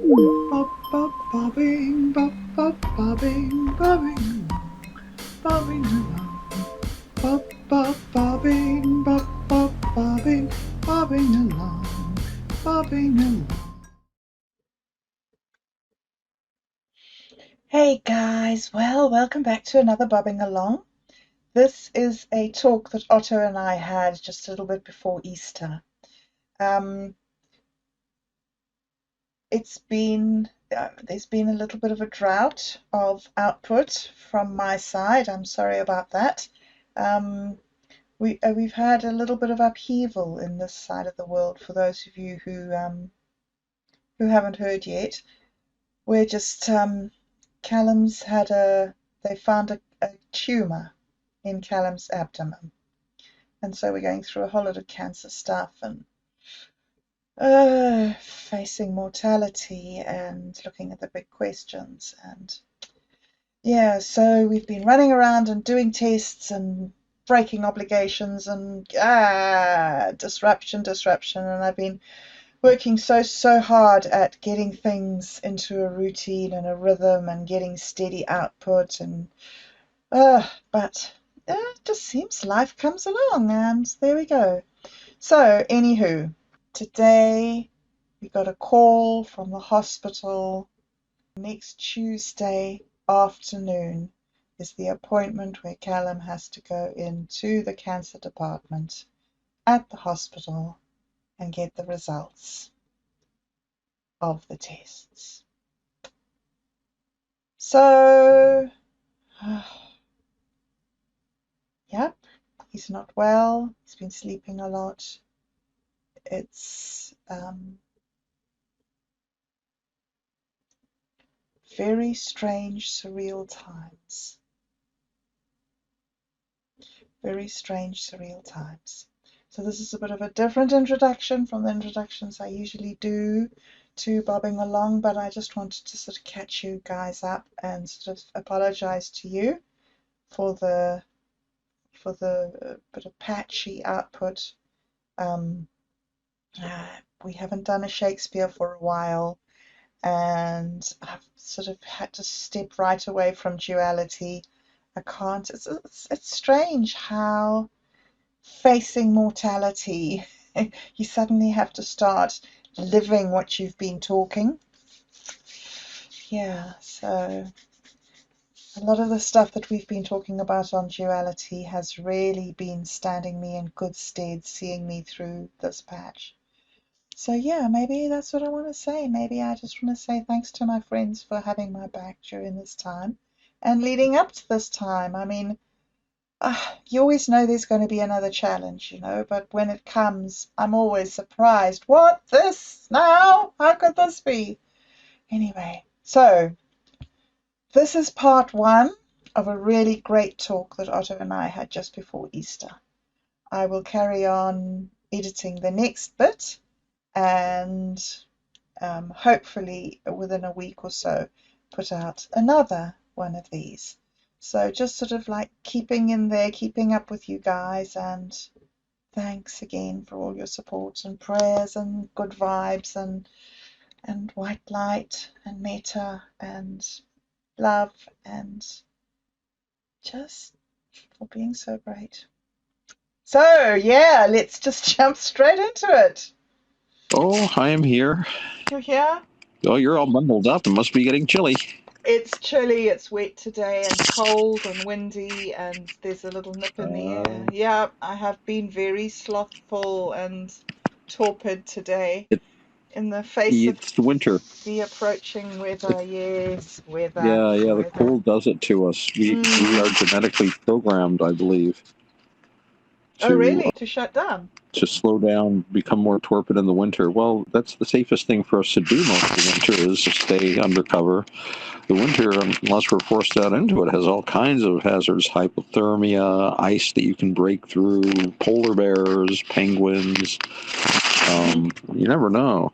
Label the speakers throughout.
Speaker 1: Bob, bob, bobbing, bob, bob, bobbing, bobbing, bobbing along. Bob, bob, bobbing, bob, bob, bobbing, bobbing along, bobbing along. Hey guys, well, welcome back to another Bobbing Along. This is a talk that Otto and I had just a little bit before Easter. Um, it's been there's been a little bit of a drought of output from my side. I'm sorry about that. Um, we've had a little bit of upheaval in this side of the world. For those of you who haven't heard yet, we're just Callum's they found a tumor in Callum's abdomen, and so we're going through a whole lot of cancer stuff and facing mortality and looking at the big questions. And yeah, so we've been running around and doing tests and breaking obligations and disruption, and I've been working so hard at getting things into a routine and a rhythm and getting steady output and but it just seems life comes along and there we go. So anywho, today we got a call from the hospital. Next Tuesday afternoon is the appointment where Callum has to go into the cancer department at the hospital and get the results of the tests. So, yep, he's not well. He's been sleeping a lot. It's very strange, surreal times. Very strange, surreal times. So this is a bit of a different introduction from the introductions I usually do to Bobbing Along, but I just wanted to sort of catch you guys up and sort of apologize to you for the bit of patchy output. We haven't done a Shakespeare for a while, and I've sort of had to step right away from duality. I can't. It's strange how facing mortality, you suddenly have to start living what you've been talking. Yeah, so a lot of the stuff that we've been talking about on duality has really been standing me in good stead, seeing me through this patch. So yeah, maybe that's what I want to say. Maybe I just want to say thanks to my friends for having my back during this time and leading up to this time. I mean, you always know there's going to be another challenge, but when it comes, I'm always surprised. What? This now? How could this be? Anyway, so this is part one of a really great talk that Otto and I had just before Easter. I will carry on editing the next bit and hopefully within a week or so put out another one of these. So just sort of like keeping in there, keeping up with you guys, and thanks again for all your support and prayers and good vibes and white light and metta and love and just for being so great. So yeah, let's just jump straight into it.
Speaker 2: Oh, I am here.
Speaker 1: You're here?
Speaker 2: Oh, you're all bundled up. It must be getting chilly.
Speaker 1: It's chilly, it's wet today and cold and windy and there's a little nip in the air. Yeah, I have been very slothful and torpid today in the face of
Speaker 2: It's the winter.
Speaker 1: the approaching weather. Yes, weather.
Speaker 2: Yeah, the
Speaker 1: weather.
Speaker 2: cold does it to us. We are genetically programmed, I believe,
Speaker 1: Oh,
Speaker 2: to
Speaker 1: really? To shut down?
Speaker 2: to slow down, become more torpid in the winter. Well, that's the safest thing for us to do most of the winter is to stay under cover. The winter, unless we're forced out into it, has all kinds of hazards: hypothermia, ice that you can break through, polar bears, penguins. You never know.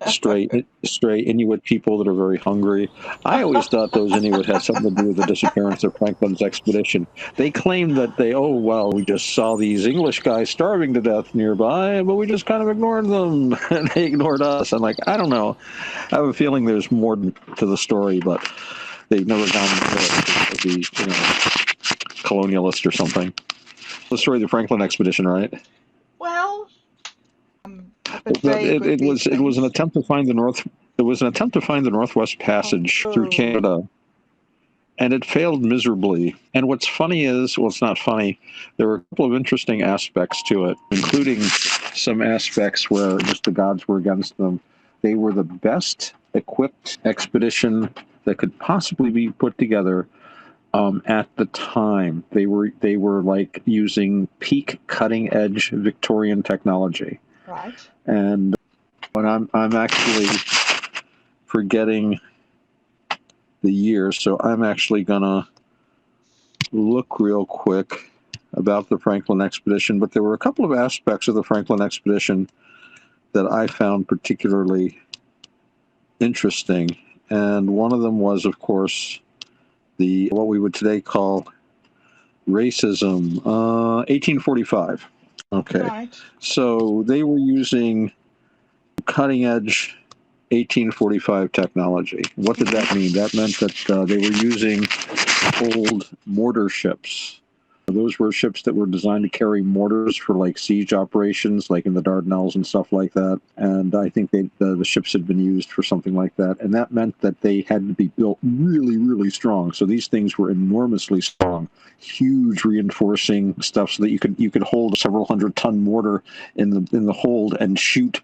Speaker 2: Straight Inuit people that are very hungry. I always thought those Inuit had something to do with the disappearance of Franklin's expedition. They claimed that we just saw these English guys starving to death nearby, but we just kind of ignored them, and they ignored us. I'm like, I don't know. I have a feeling there's more to the story, but they've never gone into it to be, colonialist or something. The story of the Franklin expedition, right?
Speaker 1: Well, it
Speaker 2: was an attempt to find the Northwest Passage through Canada, and it failed miserably. And what's funny is, well, it's not funny. There were a couple of interesting aspects to it, including some aspects where just the gods were against them. They were the best equipped expedition that could possibly be put together at the time. They were like using peak cutting edge Victorian technology.
Speaker 1: Right.
Speaker 2: And when I'm actually forgetting the year, so I'm actually gonna look real quick about the Franklin expedition. But there were a couple of aspects of the Franklin expedition that I found particularly interesting, and one of them was, of course, what we would today call racism. 1845. Okay.
Speaker 1: Right.
Speaker 2: So they were using cutting edge 1845 technology. What did that mean? That meant that they were using old mortar ships. Those were ships that were designed to carry mortars for like siege operations, like in the Dardanelles and stuff like that. And I think the ships had been used for something like that. And that meant that they had to be built really, really strong. So these things were enormously strong, huge reinforcing stuff, so that you could hold a several 100-ton mortar in the hold and shoot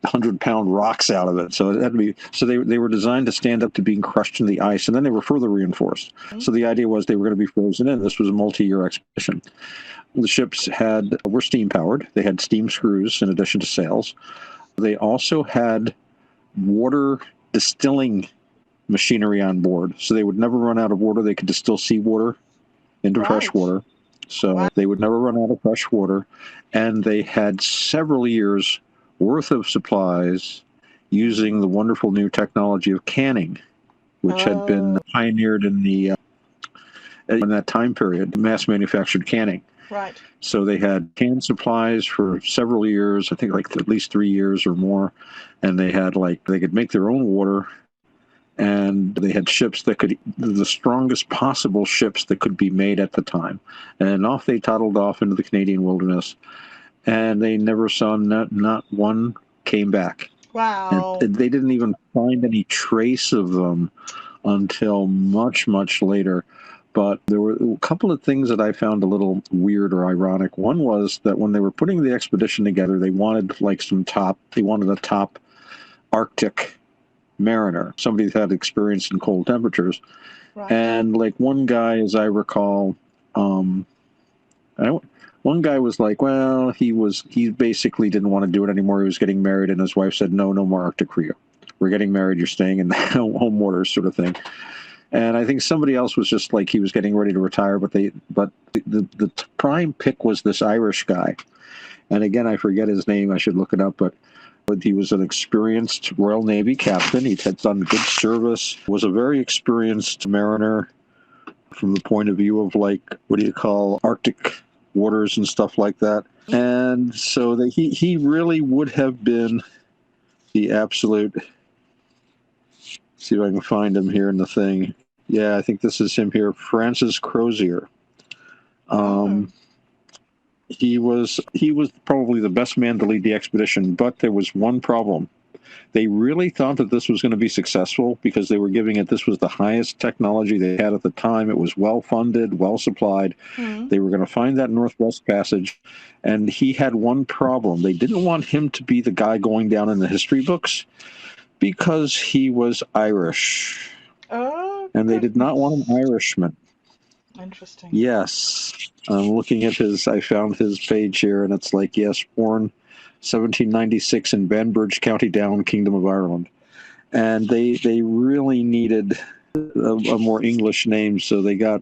Speaker 2: 100-pound rocks out of it. So it had to be. So they were designed to stand up to being crushed in the ice, and then they were further reinforced. Mm-hmm. So the idea was they were going to be frozen in. This was a multi-year expedition. The ships were steam powered. They had steam screws in addition to sails. They also had water distilling machinery on board, so they would never run out of water. They could distill seawater into fresh water. So they would never run out of fresh water, and they had several years worth of supplies using the wonderful new technology of canning, which had been pioneered in that time period, mass manufactured canning.
Speaker 1: Right.
Speaker 2: So they had canned supplies for several years, I think like at least 3 years or more, and they could make their own water, and they had ships the strongest possible ships that could be made at the time. And off they toddled off into the Canadian wilderness. And they never saw, not one came back.
Speaker 1: Wow.
Speaker 2: And they didn't even find any trace of them until much, much later. But there were a couple of things that I found a little weird or ironic. One was that when they were putting the expedition together, they wanted a top Arctic mariner, somebody that had experience in cold temperatures.
Speaker 1: Right.
Speaker 2: And like one guy, as I recall, one guy was like, well, he basically didn't want to do it anymore. He was getting married, and his wife said, no more Arctic for you. We're getting married. You're staying in the home waters, sort of thing. And I think somebody else was just like, he was getting ready to retire, but the prime pick was this Irish guy. And again, I forget his name. I should look it up, but he was an experienced Royal Navy captain. He had done good service, was a very experienced mariner from the point of view of Arctic waters and stuff like that. And so he really would have been the absolute. See if I can find him here in the thing. Yeah, I think this is him here, Francis Crozier. He was probably the best man to lead the expedition, but there was one problem. They really thought that this was going to be successful because they were this was the highest technology they had at the time. It was well funded, well supplied. Mm-hmm. They were going to find that Northwest Passage, and he had one problem. They didn't want him to be the guy going down in the history books because he was Irish.
Speaker 1: Oh.
Speaker 2: And they did not want an Irishman.
Speaker 1: Interesting.
Speaker 2: Yes. I'm looking at I found his page here, and it's like, yes, born 1796 in Banbridge, County Down, Kingdom of Ireland. And they really needed a more English name, so they got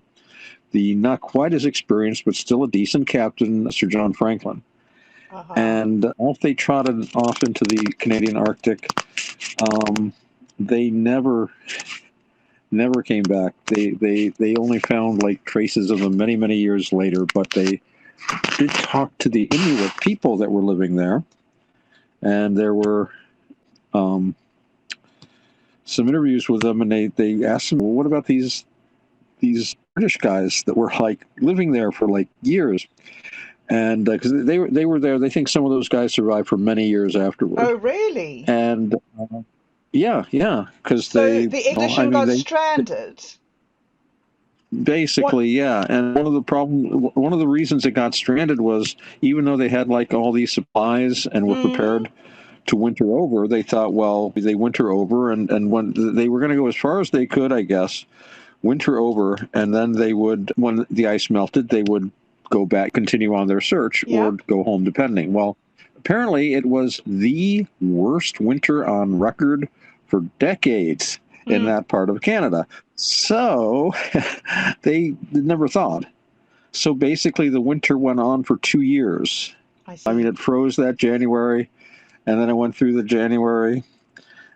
Speaker 2: the not quite as experienced, but still a decent captain, Sir John Franklin. And off they trotted off into the Canadian Arctic. They never came back. They only found like traces of them many, many years later, but they did talk to the Inuit people that were living there. And there were some interviews with them, and they asked them, well, what about these British guys that were like living there for like years? And because they were there, they think some of those guys survived for many years afterward.
Speaker 1: Oh, really?
Speaker 2: And yeah, because
Speaker 1: so the English got stranded.
Speaker 2: Basically, yeah. And one of the reasons it got stranded was even though they had like all these supplies and were prepared to winter over, they thought, well, they winter over, and when they were going to go as far as they could, I guess, winter over, and then they would, when the ice melted, they would go back, continue on their search, or go home, depending. Well, apparently it was the worst winter on record for decades in that part of Canada. So they never thawed. So basically the winter went on for 2 years. I mean, it froze that January, and then it went through the January,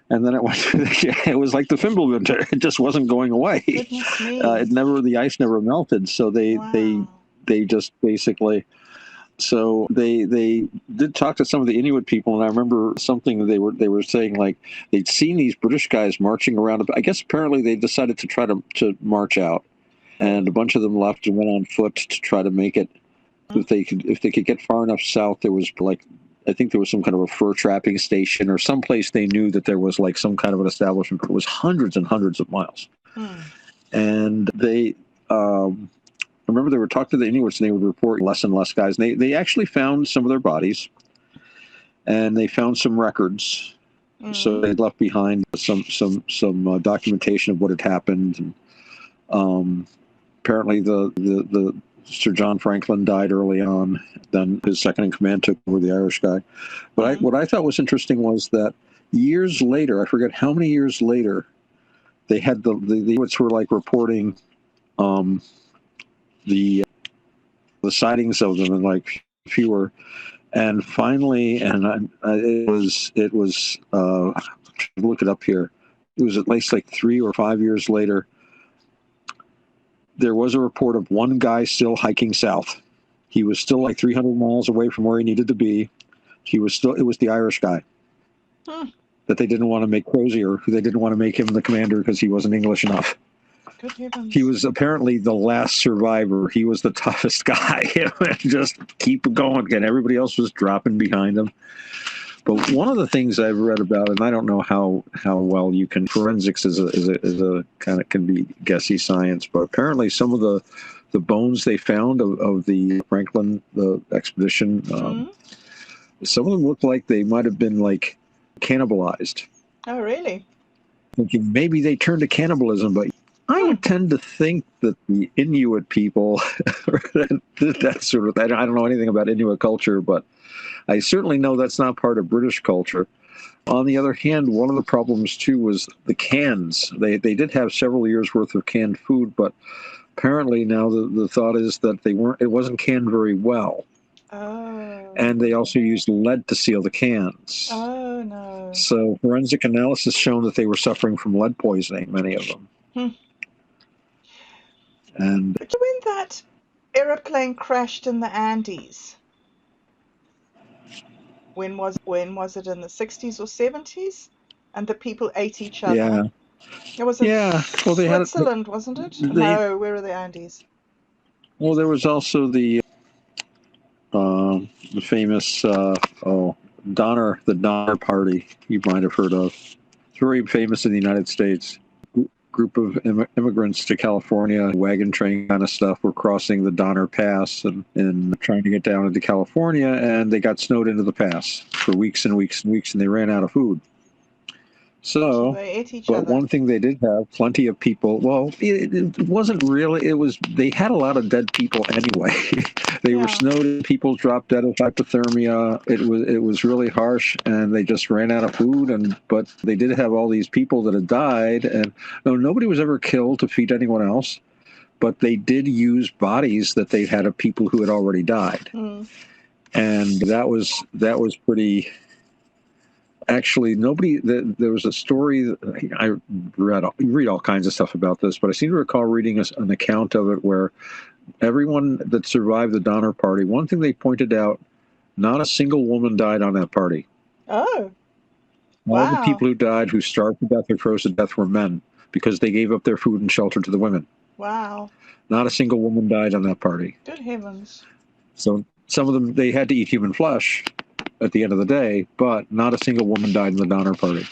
Speaker 2: and then it went through it was like the Fimbulwinter. It just wasn't going away. The ice never melted. So they just basically, so they did talk to some of the Inuit people, and I remember something they were saying, like they'd seen these British guys marching around. I guess apparently they decided to try to march out, and a bunch of them left and went on foot to try to make it. If they could get far enough south, there was like, I think there was some kind of a fur trapping station or someplace they knew that there was like some kind of an establishment, but it was hundreds and hundreds of miles. And they, I remember they were talking to the Inuits, and they would report less and less guys. And they actually found some of their bodies, and they found some records. So they'd left behind some documentation of what had happened. And apparently the Sir John Franklin died early on. Then his second in command took over, the Irish guy. But what I thought was interesting was that years later, I forget how many years later, they had the Inuits were like reporting the sightings of them, and like fewer. And finally, and it was look it up here. It was at least like 3 or 5 years later. There was a report of one guy still hiking south. He was still like 300 miles away from where he needed to be. It was the Irish guy that they didn't want to make crazy, or they didn't want to make him the commander because he wasn't English enough. He was apparently the last survivor. He was the toughest guy. Just keep going, and everybody else was dropping behind him. But one of the things I've read about, and I don't know how well you can, forensics is a kind of can be guessy science, but apparently some of the bones they found of the Franklin expedition, some of them look like they might have been like cannibalized. Oh,
Speaker 1: really?
Speaker 2: Thinking maybe they turned to cannibalism, but I would tend to think that the Inuit people, that sort of, I don't know anything about Inuit culture, but I certainly know that's not part of British culture. On the other hand, one of the problems too was the cans. They did have several years worth of canned food, but apparently now the thought is that it wasn't canned very well.
Speaker 1: Oh.
Speaker 2: And they also used lead to seal the cans.
Speaker 1: Oh, no.
Speaker 2: So forensic analysis shown that they were suffering from lead poisoning, many of them. And
Speaker 1: when that aeroplane crashed in the Andes, when was it, in the 60s or 70s? And the people ate each other.
Speaker 2: Yeah.
Speaker 1: It was in
Speaker 2: Well, they
Speaker 1: Switzerland, wasn't it? No, where are the Andes?
Speaker 2: Well, there was also the famous Donner Party, you might have heard of. It's very famous in the United States. Group of immigrants to California, wagon train kind of stuff, were crossing the Donner Pass and trying to get down into California, and they got snowed into the pass for weeks and weeks and weeks, and they ran out of food. So
Speaker 1: they ate each
Speaker 2: other. One thing they did have, plenty of people. Well, it wasn't really. They had a lot of dead people anyway. They were snowed. People dropped dead of hypothermia. It was really harsh, and they just ran out of food. But they did have all these people that had died, and nobody was ever killed to feed anyone else. But they did use bodies that they had of people who had already died. and that was pretty. Actually, there was a story. I read all kinds of stuff about this, but I seem to recall reading an account of it where everyone that survived the Donner Party, one thing they pointed out, not a single woman died on that party.
Speaker 1: Oh,
Speaker 2: All the
Speaker 1: wow.
Speaker 2: people who died, who starved to death or froze to death, were men because they gave up their food and shelter to the women.
Speaker 1: Wow.
Speaker 2: Not a single woman died on that party.
Speaker 1: Good heavens.
Speaker 2: So some of them, they had to eat human flesh at the end of the day, but not a single woman died in the Donner Party.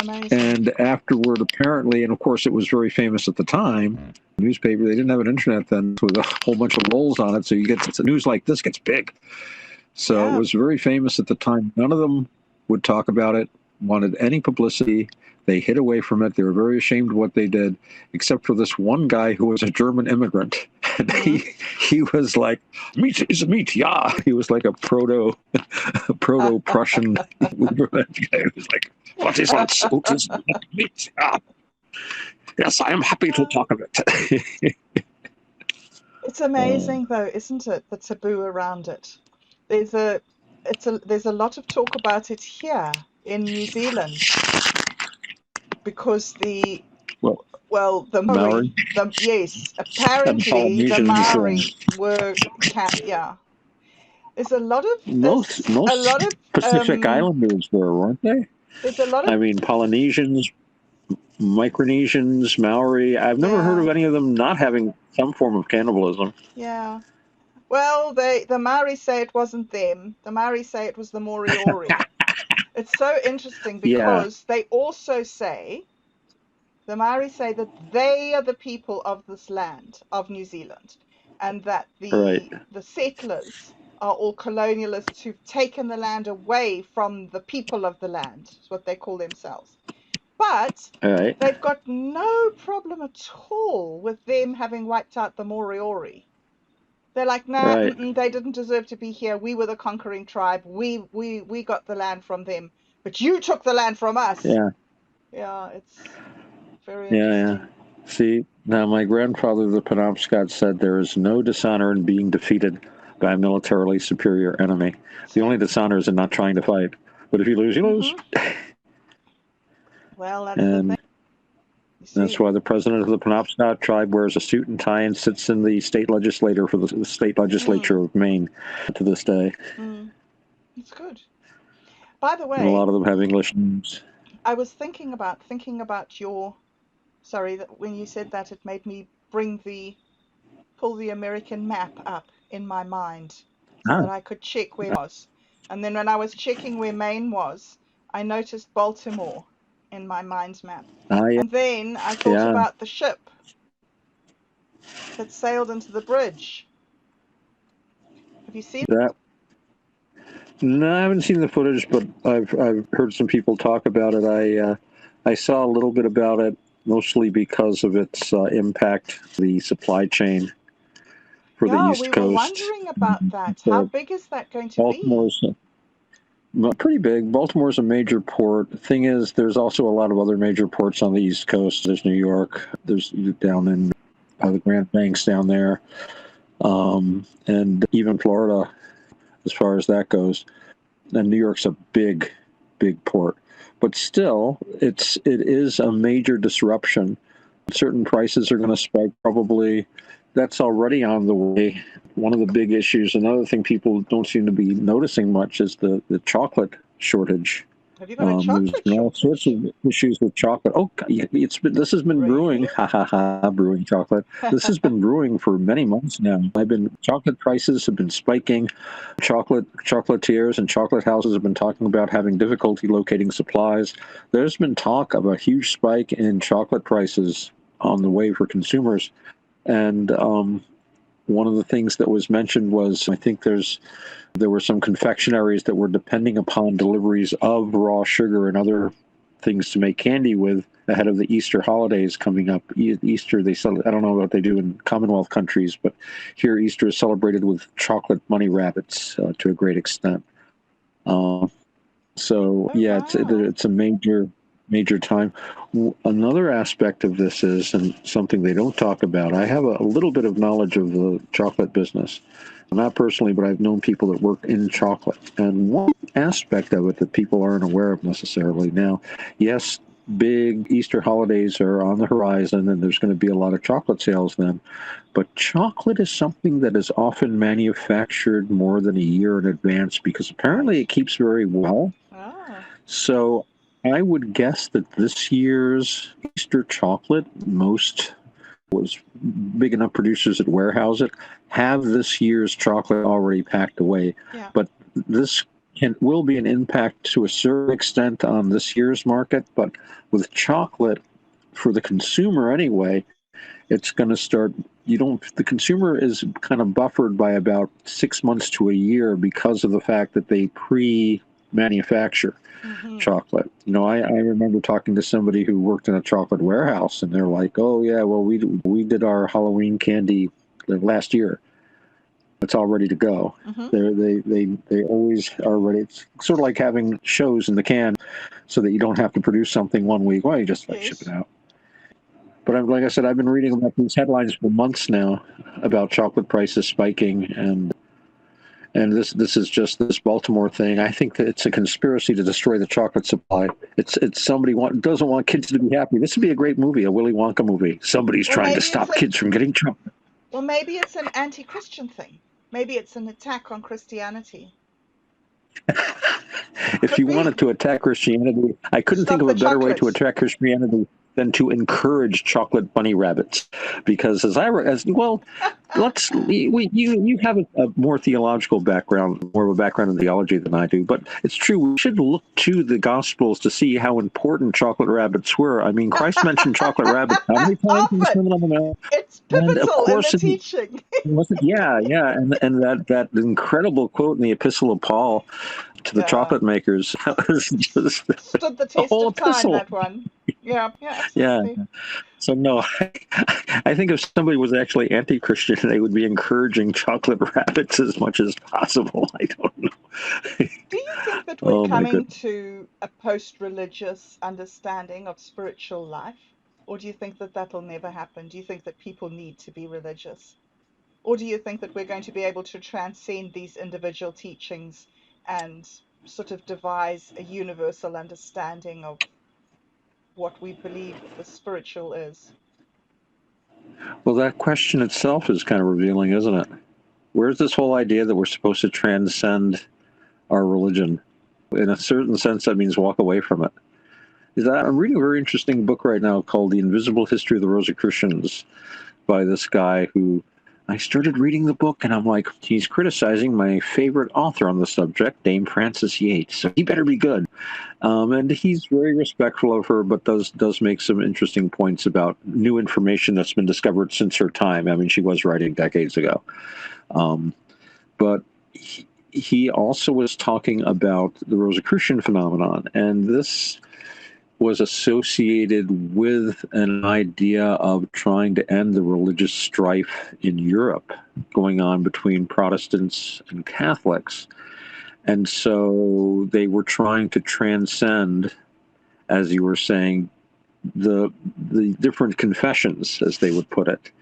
Speaker 1: Amazing.
Speaker 2: And afterward, apparently, and of course it was very famous at the time, newspaper, they didn't have an internet then with a whole bunch of lulls on it, so you get news like this gets big. So
Speaker 1: Yeah.
Speaker 2: it was very famous at the time. None of them would talk about it, wanted any publicity. They hid away from it. They were very ashamed of what they did, except for this one guy who was a German immigrant. And he was like, meat is meat, yeah. He was like a proto-Prussian guy. He was like, what is on salt is not meat, yeah. Yes, I am happy to talk of it.
Speaker 1: It's amazing though, isn't it? The taboo around it. There's a lot of talk about it here in New Zealand because the
Speaker 2: Maori
Speaker 1: yes,
Speaker 2: and
Speaker 1: apparently the
Speaker 2: Polynesians.
Speaker 1: Maori were yeah. There's a lot of
Speaker 2: Most Pacific Islanders were, weren't they?
Speaker 1: there's a lot of
Speaker 2: I mean, Polynesians, Micronesians, Maori. I've never heard of any of them not having some form of cannibalism.
Speaker 1: yeah. Well, the Maori say it wasn't them. The Maori say it was the Moriori. It's so interesting because they also say, the Maori say that they are the people of this land, of New Zealand, and that the settlers are all colonialists who've taken the land away from the people of the land, is what they call themselves. But they've got no problem at all with them having wiped out the Moriori. They're like, nah, they didn't deserve to be here. We were the conquering tribe. We got the land from them, but you took the land from us. Yeah, it's very interesting.
Speaker 2: Yeah. See, now my grandfather, the Penobscot, said there is no dishonor in being defeated by a militarily superior enemy. The only dishonor is in not trying to fight. But if you lose, you lose.
Speaker 1: Well, that's the thing.
Speaker 2: That's why the president of the Penobscot tribe wears a suit and tie and sits in the state legislature for the state legislature of Maine to this day.
Speaker 1: It's good. By the way,
Speaker 2: and a lot of them have English names.
Speaker 1: I was thinking about your. Sorry, when you said that, it made me pull the American map up in my mind so that I could check where it was. And then when I was checking where Maine was, I noticed Baltimore in my mind's map. And then I thought about the ship that sailed into the bridge. Have you seen
Speaker 2: that? No, I haven't seen the footage, but I've heard some people talk about it. I saw a little bit about it, mostly because of its impact, the supply chain for the East Coast.
Speaker 1: We were wondering about that. How big is that going to be?
Speaker 2: Pretty big. Baltimore's a major port. The thing is, there's also a lot of other major ports on the East Coast. There's New York. There's down in the Grand Banks down there, and even Florida, as far as that goes. And New York's a big, big port. But still, it is a major disruption. Certain prices are going to spike probably. That's already on the way. One of the big issues, another thing people don't seem to be noticing much, is the chocolate shortage.
Speaker 1: Have you got a chocolate
Speaker 2: There's been all sorts of issues with chocolate. Oh, this has been brewing. Ha ha ha! Brewing chocolate. This has been brewing for many months now. Chocolate prices have been spiking. Chocolatiers and chocolate houses have been talking about having difficulty locating supplies. There's been talk of a huge spike in chocolate prices on the way for consumers, and one of the things that was mentioned was, I think there were some confectionaries that were depending upon deliveries of raw sugar and other things to make candy with ahead of the Easter holidays coming up. Easter, I don't know what they do in Commonwealth countries, but here Easter is celebrated with chocolate bunny rabbits to a great extent. It's a major time. Another aspect of this is, and something they don't talk about, I have a little bit of knowledge of the chocolate business, Not personally, but I've known people that work in chocolate. And one aspect of it that people aren't aware of necessarily now, yes, big Easter holidays are on the horizon and there's going to be a lot of chocolate sales then. But chocolate is something that is often manufactured more than a year in advance because apparently it keeps very well.
Speaker 1: Ah.
Speaker 2: So I would guess that this year's Easter chocolate, most was big enough producers that warehouse it have this year's chocolate already packed away.
Speaker 1: Yeah.
Speaker 2: But this will be an impact to a certain extent on this year's market. But with chocolate, for the consumer anyway, it's going to start. The consumer is kind of buffered by about 6 months to a year because of the fact that they manufacture chocolate. I remember talking to somebody who worked in a chocolate warehouse, and they're like, "Oh yeah, well we did our Halloween candy last year. It's all ready to go. They always are ready. It's sort of like having shows in the can, so that you don't have to produce something one week. Well, you just ship it out." But like I said, I've been reading about these headlines for months now about chocolate prices spiking, and this is just this Baltimore thing. I think that it's a conspiracy to destroy the chocolate supply. It's somebody doesn't want kids to be happy. This would be a great movie, a Willy Wonka movie. Somebody's trying to stop kids from getting chocolate.
Speaker 1: Well, maybe it's an anti-Christian thing. Maybe it's an attack on Christianity.
Speaker 2: If you wanted to attack Christianity, I couldn't think of a better way to attack Christianity than to encourage chocolate bunny rabbits, because you have a more theological background, more of a background in theology than I do, but it's true. We should look to the Gospels to see how important chocolate rabbits were. I mean, Christ mentioned chocolate rabbits how many times in the Sermon on the Mount?
Speaker 1: It's pivotal in the teaching.
Speaker 2: Yeah, and that incredible quote in the Epistle of Paul to the chocolate makers, that was just
Speaker 1: stood the test of time, that one. Yeah, absolutely.
Speaker 2: Yeah. So no, I think if somebody was actually anti-Christian, they would be encouraging chocolate rabbits as much as possible. I don't know.
Speaker 1: Do you think that we're coming to a post-religious understanding of spiritual life? Or do you think that that'll never happen? Do you think that people need to be religious? Or do you think that we're going to be able to transcend these individual teachings and sort of devise a universal understanding of what we believe the spiritual is?
Speaker 2: Well, that question itself is kind of revealing, isn't it? Where's this whole idea that we're supposed to transcend our religion? In a certain sense, that means walk away from it. I'm reading a very interesting book right now called The Invisible History of the Rosicrucians by this guy who I started reading the book, and I'm like, he's criticizing my favorite author on the subject, Dame Frances Yates, so he better be good. And he's very respectful of her, but does make some interesting points about new information that's been discovered since her time. I mean, she was writing decades ago. But he also was talking about the Rosicrucian phenomenon, and this was associated with an idea of trying to end the religious strife in Europe going on between Protestants and Catholics. And so they were trying to transcend, as you were saying, the different confessions, as they would put it.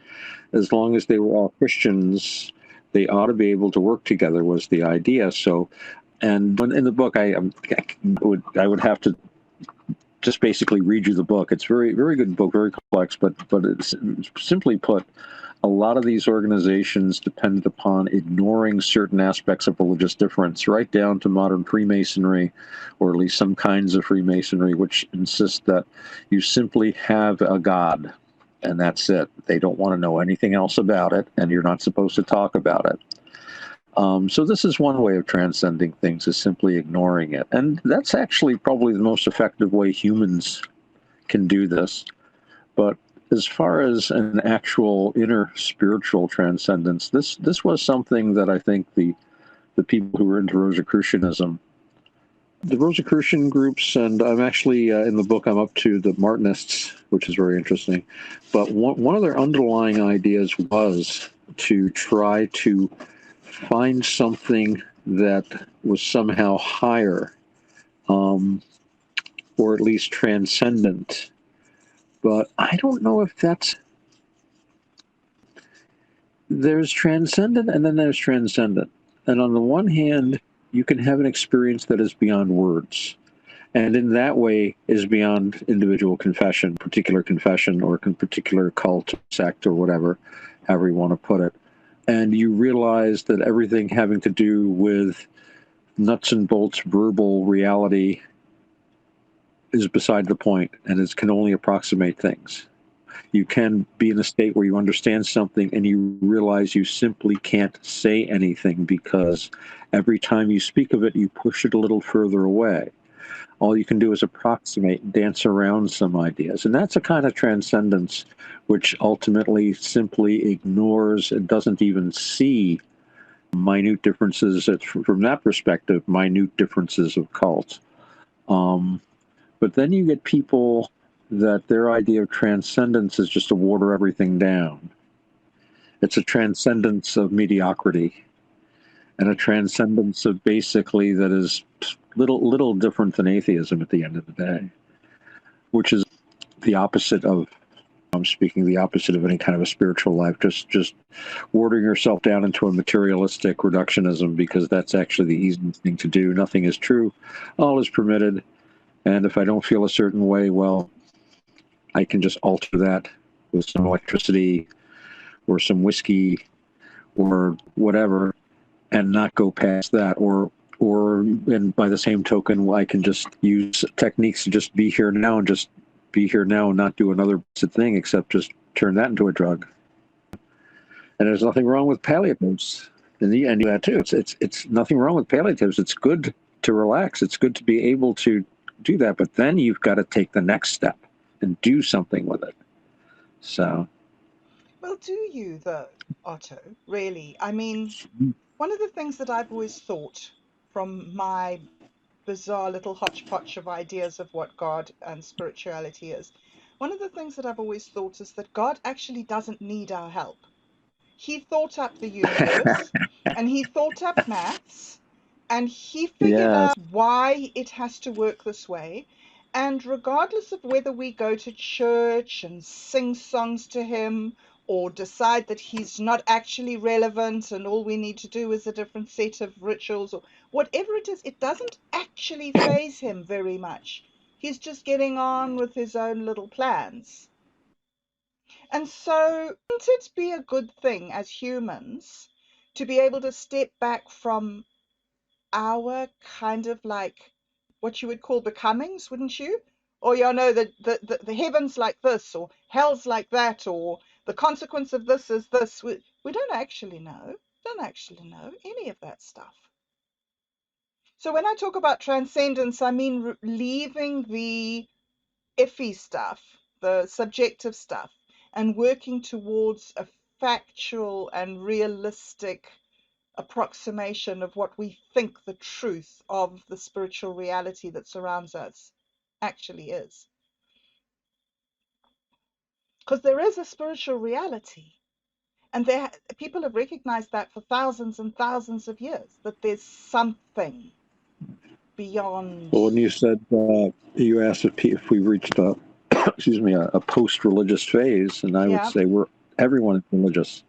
Speaker 2: As long as they were all Christians, they ought to be able to work together, was the idea. So, and in the book, I would have to just basically read you the book. It's very, very good book, very complex, but it's simply put, a lot of these organizations depend upon ignoring certain aspects of religious difference, right down to modern Freemasonry, or at least some kinds of Freemasonry, which insist that you simply have a God, and that's it. They don't want to know anything else about it, and you're not supposed to talk about it. So this is one way of transcending things, is simply ignoring it. And that's actually probably the most effective way humans can do this. But as far as an actual inner spiritual transcendence, this was something that I think the people who were into Rosicrucianism, the Rosicrucian groups, and I'm actually in the book I'm up to the Martinists, which is very interesting. But one of their underlying ideas was to try to find something that was somehow higher, or at least transcendent. But I don't know if there's transcendent and then there's transcendent. And on the one hand, you can have an experience that is beyond words. And in that way is beyond individual confession, or particular cult, sect, or whatever, however you want to put it. And you realize that everything having to do with nuts and bolts verbal reality is beside the point, and it can only approximate things. You can be in a state where you understand something and you realize you simply can't say anything because every time you speak of it, you push it a little further away. All you can do is approximate and dance around some ideas. And that's a kind of transcendence which ultimately simply ignores and doesn't even see minute differences, from that perspective, minute differences of cults. But then you get people that their idea of transcendence is just to water everything down. It's a transcendence of mediocrity and a transcendence of basically that is little different than atheism at the end of the day, which is the opposite of, I'm speaking the opposite of any kind of a spiritual life, just watering yourself down into a materialistic reductionism, because that's actually the easiest thing to do. Nothing is true. All is permitted. And if I don't feel a certain way, well, I can just alter that with some electricity or some whiskey or whatever and not go past that. And by the same token, I can just use techniques to just be here now and just be here now and not do another thing except just turn that into a drug. And there's nothing wrong with palliatives. And you do that too. It's nothing wrong with palliatives. It's good to relax. It's good to be able to do that. But then you've got to take the next step and do something with it. So.
Speaker 1: Well, do you though, Otto? Really? I mean, one of the things that I've always thought from my bizarre little hodgepodge of ideas of what God and spirituality is, one of the things that I've always thought is that God actually doesn't need our help. He thought up the universe and he thought up maths and he figured
Speaker 2: Yeah.
Speaker 1: out why it has to work this way. And regardless of whether we go to church and sing songs to him or decide that he's not actually relevant and all we need to do is a different set of rituals or whatever it is, it doesn't actually faze him very much. He's just getting on with his own little plans. And so, wouldn't it be a good thing as humans to be able to step back from our kind of like what you would call becomings, wouldn't you? Or you know the heavens like this, or hell's like that, or the consequence of this is this. We don't actually know. Don't actually know any of that stuff. So when I talk about transcendence, I mean leaving the iffy stuff, the subjective stuff, and working towards a factual and realistic approximation of what we think the truth of the spiritual reality that surrounds us actually is. Because there is a spiritual reality, and people have recognized that for thousands and thousands of years, that there's something beyond.
Speaker 2: Well, when you said you asked if we reached a a post-religious phase, and I would
Speaker 1: Yeah.
Speaker 2: say everyone is religious.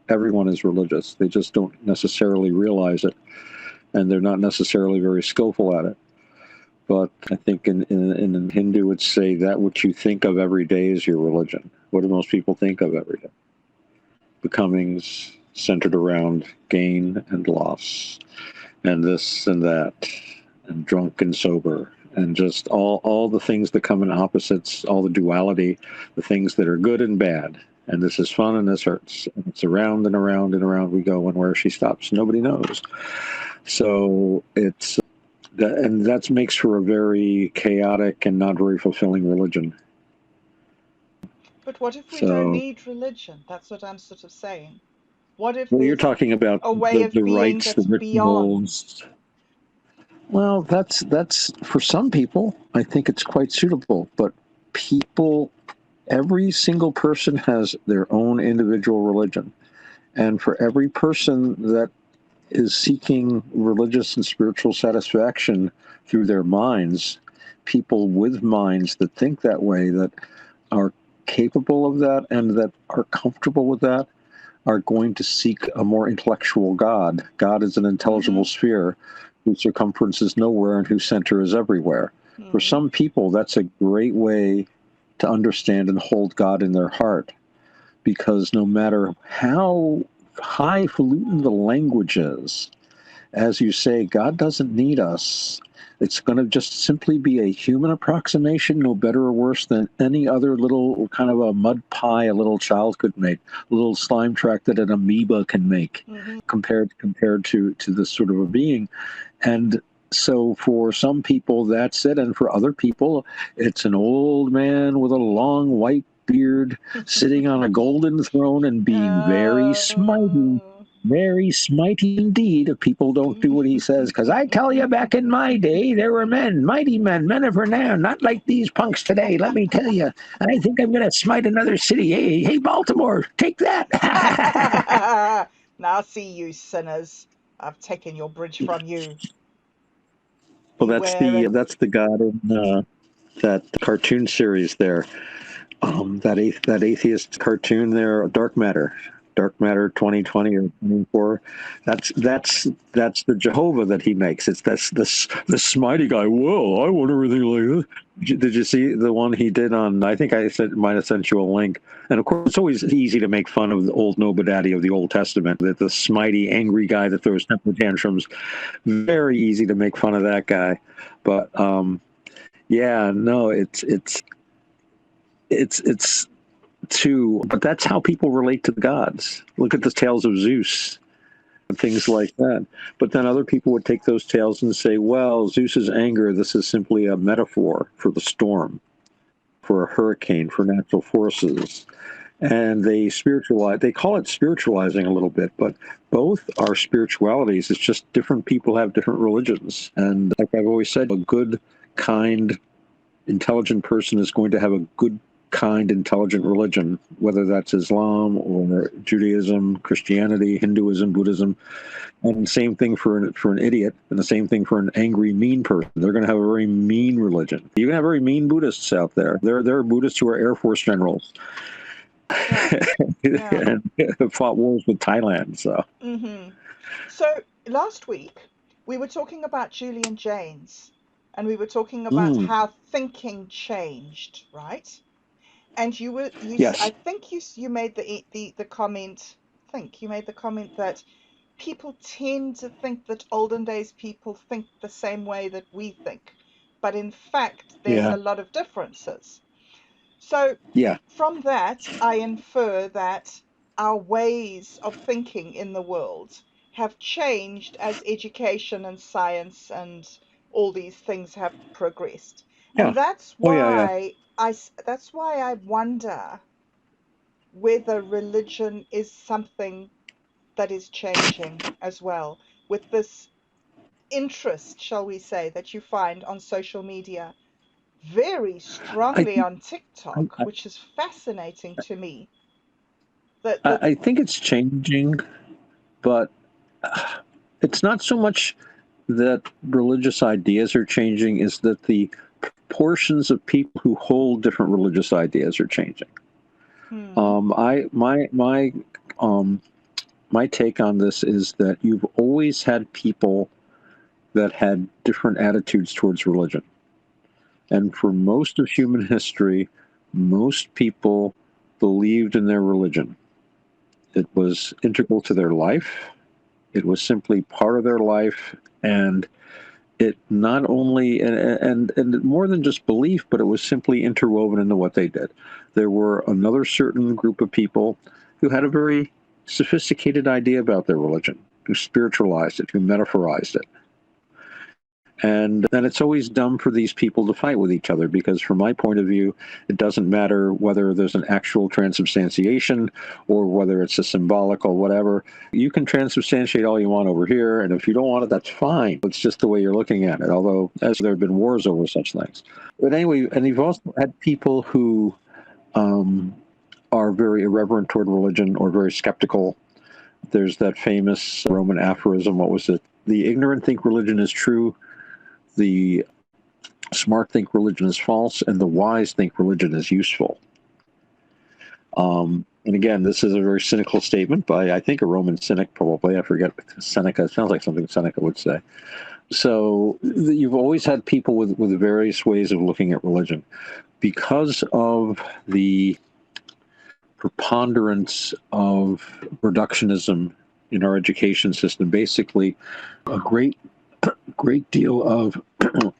Speaker 2: Everyone is religious. They just don't necessarily realize it, and they're not necessarily very skillful at it. But I think in Hindu, would say that what you think of every day is your religion. What do most people think of every day? Becomings centered around gain and loss, and this and that, and drunk and sober, and just all the things that come in opposites, all the duality, the things that are good and bad. And this is fun and this hurts. And it's around and around and around we go, and where she stops, nobody knows. So it's that makes for a very chaotic and not very fulfilling religion.
Speaker 1: But what if we don't need religion? That's what I'm sort of saying. What if
Speaker 2: Well, you're
Speaker 1: there's
Speaker 2: talking about
Speaker 1: a way of
Speaker 2: the
Speaker 1: being
Speaker 2: rites, the
Speaker 1: that's beyond?
Speaker 2: rituals. Well, that's for some people. I think it's quite suitable, but every single person has their own individual religion, and for every person that is seeking religious and spiritual satisfaction through their minds, people with minds that think that way, that are capable of that and that are comfortable with that, are going to seek a more intellectual God. God is an intelligible sphere whose circumference is nowhere and whose center is everywhere. For some people, that's a great way to understand and hold God in their heart, because no matter how highfalutin the language is, as you say, God doesn't need us. It's going to just simply be a human approximation, no better or worse than any other little kind of a mud pie a little child could make, a little slime track that an amoeba can make, compared to this sort of a being. And so for some people, that's it. And for other people, it's an old man with a long white beard sitting on a golden throne and being very smitey indeed if people don't do what he says. Because I tell you, back in my day, there were men, mighty men, men of renown, not like these punks today. Let me tell you, I think I'm going to smite another city. Hey, Baltimore, take that.
Speaker 1: Now see, you sinners, I've taken your bridge from you.
Speaker 2: Well, that's the god in that cartoon series there. That atheist cartoon there, Dark Matter 2020 or 24. That's the Jehovah that he makes. It's that's the smitey guy. Whoa, I want everything like this. Did you see the one he did on? I think might have sent you a link. And of course, it's always easy to make fun of the old Nobodaddy of the Old Testament, that the smitey, angry guy that throws temper tantrums. Very easy to make fun of that guy, but yeah, no, it's too, but that's how people relate to the gods. Look at the tales of Zeus and things like that. But then other people would take those tales and say, well, Zeus's anger, this is simply a metaphor for the storm, for a hurricane, for natural forces. And they call it spiritualizing a little bit, but both are spiritualities. It's just different people have different religions. And like I've always said, a good, kind, intelligent person is going to have a good, kind, intelligent religion, whether that's Islam or Judaism, Christianity, Hinduism, Buddhism. And the same thing for an idiot, and the same thing for an angry, mean person. They're going to have a very mean religion. You can have very mean Buddhists out there. There are Buddhists who are Air Force generals.
Speaker 1: Yeah.
Speaker 2: And fought wars with Thailand.
Speaker 1: So last week we were talking about Julian Jaynes, and we were talking about how thinking changed, right? And I
Speaker 2: Yes.
Speaker 1: think you made the comment. You made the comment that people tend to think that olden days people think the same way that we think, but in fact there's
Speaker 2: Yeah.
Speaker 1: a lot of differences. So
Speaker 2: Yeah.
Speaker 1: from that, I infer that our ways of thinking in the world have changed as education and science and all these things have progressed. And
Speaker 2: Yeah. Oh yeah. Yeah.
Speaker 1: that's why I wonder whether religion is something that is changing as well, with this interest, shall we say, that you find on social media, very
Speaker 2: I
Speaker 1: strongly
Speaker 2: think
Speaker 1: on TikTok,
Speaker 2: I,
Speaker 1: which is fascinating to me. That
Speaker 2: I
Speaker 1: that
Speaker 2: I think it's changing, but it's not so much that religious ideas are changing, is that the portions of people who hold different religious ideas are changing.
Speaker 1: hmm,
Speaker 2: I my take on this is that you've always had people that had different attitudes towards religion, and for most of human history, most people believed in their religion. It was integral to their life. It was simply part of their life, and it not only and more than just belief, but it was simply interwoven into what they did. There were another certain group of people who had a very sophisticated idea about their religion, who spiritualized it, who metaphorized it. And then it's always dumb for these people to fight with each other, because from my point of view, it doesn't matter whether there's an actual transubstantiation or whether it's a symbolic or whatever. You can transubstantiate all you want over here, and if you don't want it, that's fine. It's just the way you're looking at it, although as there have been wars over such things. But anyway, and you've also had people who are very irreverent toward religion or very skeptical. There's that famous Roman aphorism, what was it? The ignorant think religion is true, the smart think religion is false, and the wise think religion is useful. And again, this is a very cynical statement by, I think, a Roman cynic, probably. I forget, Seneca. It sounds like something Seneca would say. So you've always had people with various ways of looking at religion. Because of the preponderance of reductionism in our education system, basically a great deal of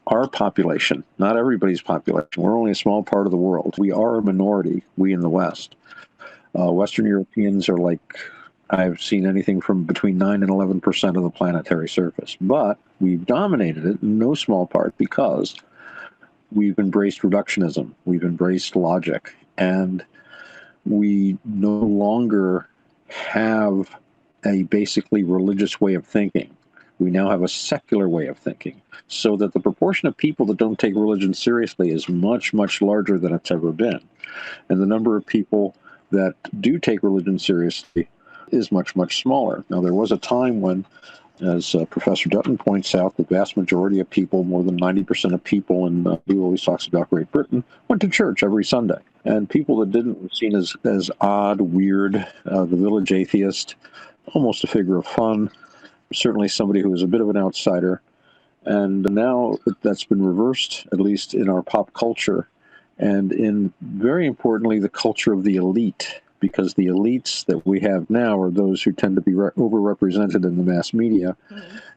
Speaker 2: our population, not everybody's population, we're only a small part of the world. We are a minority, we in the West. Western Europeans are like, I've seen anything from between 9 and 11% of the planetary surface. But we've dominated it in no small part because we've embraced reductionism, we've embraced logic, and we no longer have a basically religious way of thinking. We now have a secular way of thinking, so that the proportion of people that don't take religion seriously is much, much larger than it's ever been. And the number of people that do take religion seriously is much, much smaller. Now, there was a time when, as Professor Dutton points out, the vast majority of people, more than 90% of people, and he always talks about Great Britain, went to church every Sunday. And people that didn't were seen as odd, weird, the village atheist, almost a figure of fun, certainly somebody who was a bit of an outsider. And now that's been reversed, at least in our pop culture, and in, very importantly, the culture of the elite, because the elites that we have now are those who tend to be overrepresented in the mass media,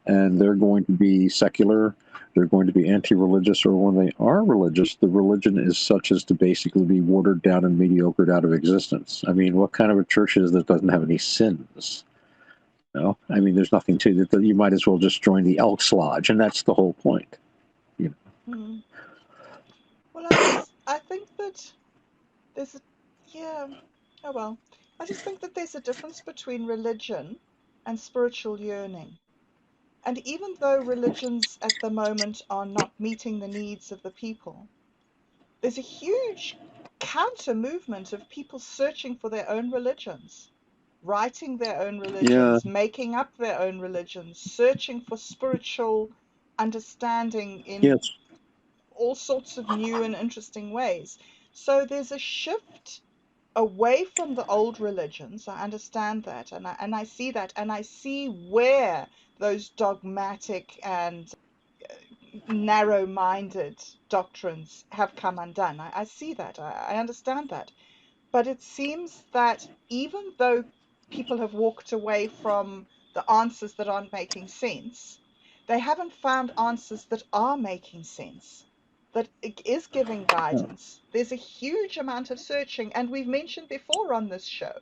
Speaker 2: and they're going to be secular, they're going to be anti-religious, or when they are religious, the religion is such as to basically be watered down and mediocred out of existence. I mean, what kind of a church is that doesn't have any sins? No, I mean, there's nothing to it. You might as well just join the Elks Lodge, and that's the whole point. You know?
Speaker 1: Mm. Well, I think that there's a, yeah, oh well. I just think that there's a difference between religion and spiritual yearning. And even though religions at the moment are not meeting the needs of the people, there's a huge counter movement of people searching for their own religions, writing their own
Speaker 2: Yeah.
Speaker 1: religions, making up their own religions, searching for spiritual understanding in
Speaker 2: Yes.
Speaker 1: all sorts of new and interesting ways. So there's a shift away from the old religions. I understand that, and I see that, and I see where those dogmatic and narrow-minded doctrines have come undone. I see that. I understand that. But it seems that even though people have walked away from the answers that aren't making sense, they haven't found answers that are making sense, that is giving guidance. There's a huge amount of searching, and we've mentioned before on this show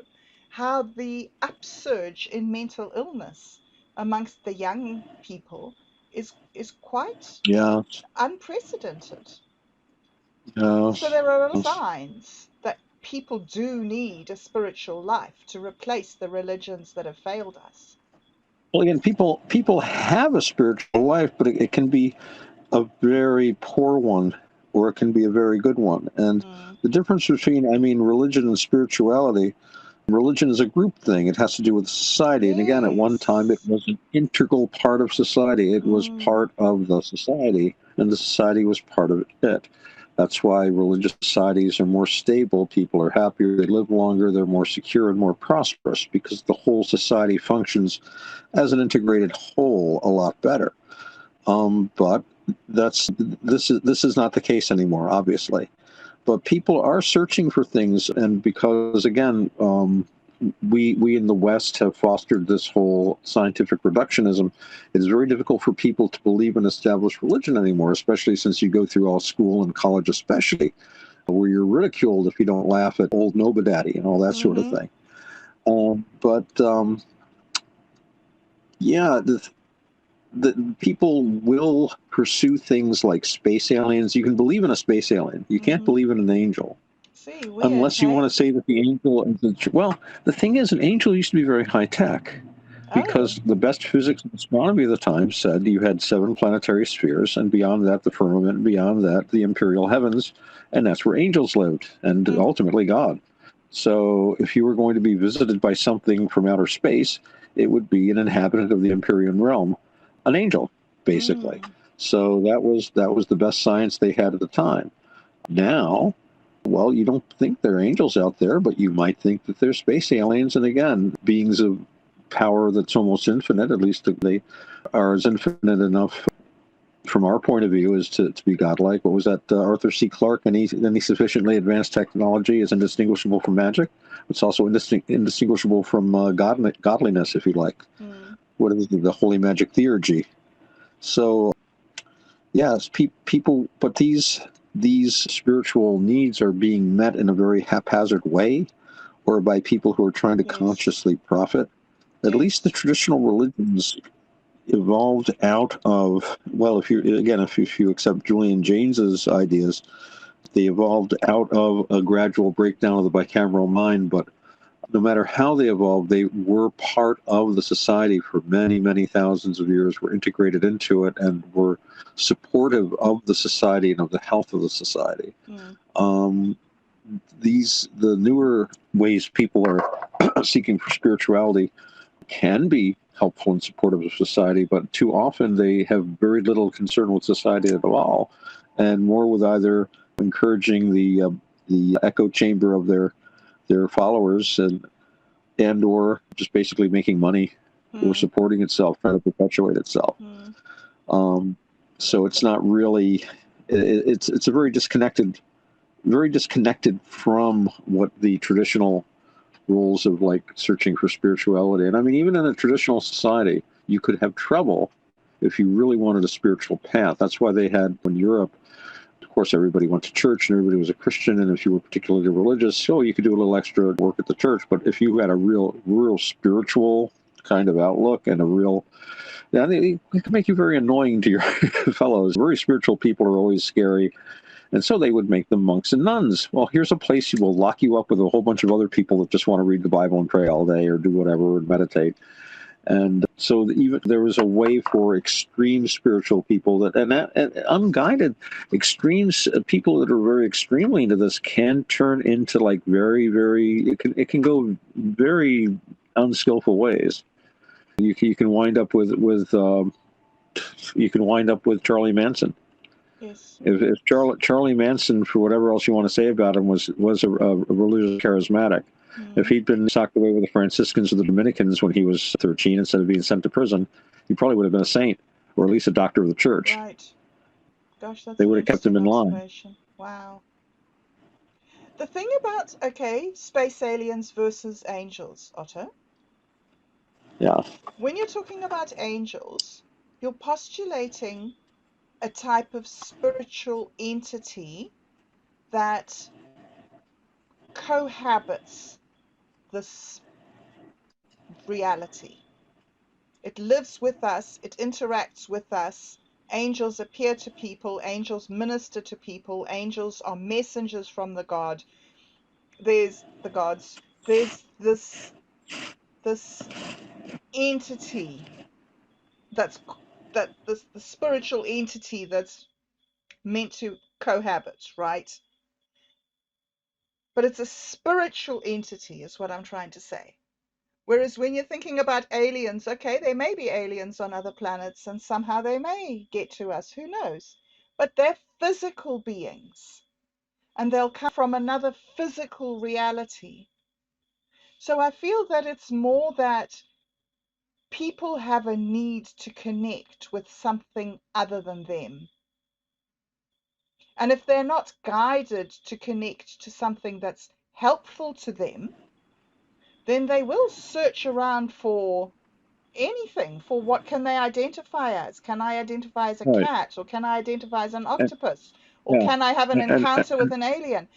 Speaker 1: how the upsurge in mental illness amongst the young people is quite
Speaker 2: Yeah.
Speaker 1: unprecedented. So
Speaker 2: Yes.
Speaker 1: there are signs that people do need a spiritual life to replace the religions that have failed us.
Speaker 2: Well, again, people have a spiritual life, but it can be a very poor one, or it can be a very good one. And
Speaker 1: Mm.
Speaker 2: the difference between, I mean, religion and spirituality, religion is a group thing. It has to do with society. And again, at one time, it
Speaker 1: Yes.
Speaker 2: was an integral part of society. It was
Speaker 1: Mm.
Speaker 2: part of the society, and the society was part of it. That's why religious societies are more stable. People are happier. They live longer. They're more secure and more prosperous because the whole society functions as an integrated whole a lot better. But this is not the case anymore, obviously. But people are searching for things, and because again, we in the West have fostered this whole scientific reductionism, it is very difficult for people to believe in established religion anymore, especially since you go through all school and college, especially where you're ridiculed if you don't laugh at old Nobodaddy and all that sort of
Speaker 1: Mm-hmm.
Speaker 2: thing. But yeah, the people will pursue things like space aliens. You can believe in a space alien. You can't
Speaker 1: Mm-hmm.
Speaker 2: believe in an angel
Speaker 1: See, weird,
Speaker 2: unless you want
Speaker 1: hey?
Speaker 2: to say that the angel is well. The thing is, an angel used to be very high tech
Speaker 1: Oh.
Speaker 2: because the best physics and astronomy of the time said you had 7 planetary spheres, and beyond that, the firmament, and beyond that, the imperial heavens, and that's where angels lived, and
Speaker 1: Mm.
Speaker 2: ultimately God. So, if you were going to be visited by something from outer space, it would be an inhabitant of the Empyrean realm, an angel, basically.
Speaker 1: Mm.
Speaker 2: So that was the best science they had at the time. Now, Well, you don't think there are angels out there, but you might think that they're space aliens, and again, beings of power that's almost infinite. At least they are as infinite enough from our point of view as to be godlike. What was that, Arthur C. Clarke? Any sufficiently advanced technology is indistinguishable from magic. It's also indistinguishable from godliness, if you like. What is the holy magic theurgy? So, yes, people, but these spiritual needs are being met in a very haphazard way, or by people who are trying to consciously profit. At least the traditional religions evolved out of, well, if you accept Julian James's ideas, they evolved out of a gradual breakdown of the bicameral mind. But no matter how they evolved, they were part of the society for many, many thousands of years, were integrated into it, and were supportive of the society and of the health of the society. The newer ways people are seeking for spirituality can be helpful and supportive of society, but too often they have very little concern with society at all, and more with either encouraging the echo chamber of their followers, and or just basically making money or supporting itself, trying to perpetuate itself. So it's not really. It's a very disconnected from what the traditional rules of like searching for spirituality. And I mean, even in a traditional society, you could have trouble if you really wanted a spiritual path. That's why they had, in Europe, of course, everybody went to church and everybody was a Christian. And if you were particularly religious, you could do a little extra work at the church. But if you had a real spiritual kind of outlook and it can make you very annoying to your fellows. Very spiritual people are always scary. And so they would make them monks and nuns. Well, here's a place you will lock you up with a whole bunch of other people that just want to read the Bible and pray all day or do whatever and meditate. And so even there was a way for extreme spiritual people and unguided extremes, people that are very extremely into this can turn into like very, very, it can go very unskillful ways. You can wind up with Charlie Manson.
Speaker 1: Yes.
Speaker 2: If Charlie Manson, for whatever else you want to say about him, was a religious charismatic, if he'd been socked away with the Franciscans or the Dominicans when he was 13 instead of being sent to prison, he probably would have been a saint, or at least a doctor of the church.
Speaker 1: Right. Gosh, that's
Speaker 2: they would have kept him in line.
Speaker 1: Wow. The thing about, space aliens versus angels, Otto.
Speaker 2: Yeah.
Speaker 1: When you're talking about angels, you're postulating a type of spiritual entity that cohabits this reality. It lives with us, it interacts with us. Angels appear to people, angels minister to people, angels are messengers from the gods. There's this entity the spiritual entity that's meant to cohabit, right? But it's a spiritual entity, is what I'm trying to say. Whereas when you're thinking about aliens, there may be aliens on other planets and somehow they may get to us, who knows? But they're physical beings and they'll come from another physical reality. So I feel that it's more that people have a need to connect with something other than them. And if they're not guided to connect to something that's helpful to them, then they will search around for anything. For what can they identify as? Can I identify as a cat, or can I identify as an octopus, or can I have an encounter with an alien?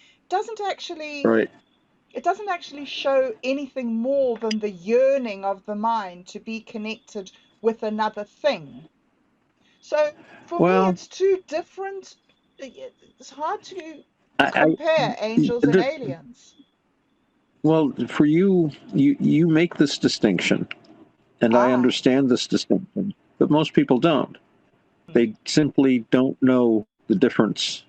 Speaker 1: It doesn't actually show anything more than the yearning of the mind to be connected with another thing. So for me, it's two different. It's hard to compare angels and aliens.
Speaker 2: Well, for you make this distinction, and I understand this distinction, but most people don't. They simply don't know the difference.